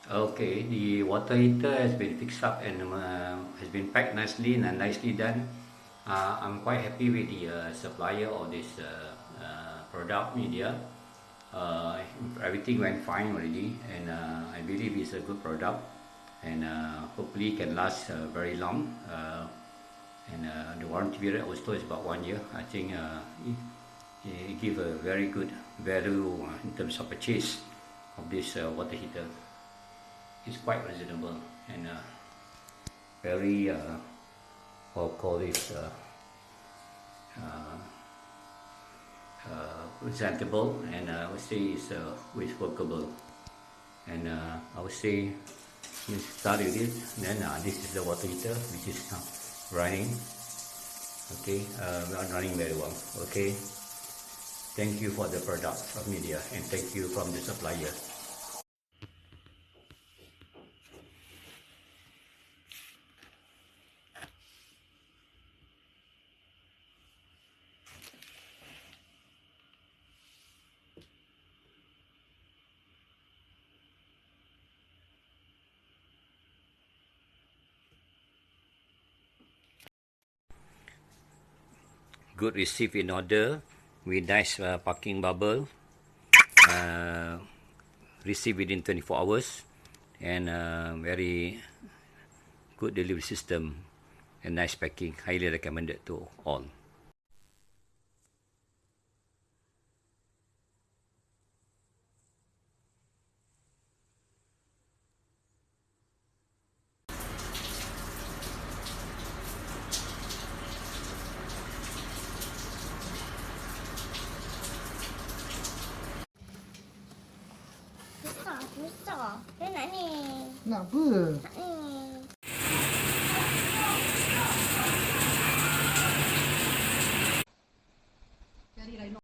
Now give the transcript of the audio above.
Okay, the water heater has been fixed up and has been packed nicely and nicely done. I'm quite happy with the supplier of this product, MIDEA. Everything went fine already, and I believe it's a good product, and hopefully can last very long. And the warranty period also is about 1 year. I think it give a very good value in terms of purchase of this water heater. It's quite reasonable and very what call this presentable, and I would say it's workable. And I would say we start with it. Then this is the water heater which is now running. Okay, not running very well. Okay, thank you for the product of MIDEA, and thank you from the supplier. Good receipt in order with nice parking bubble. Received within 24 hours, and very good delivery system and nice packing. Highly recommended to all. Susah. Dia nak ni. Nak apa? Nak ni.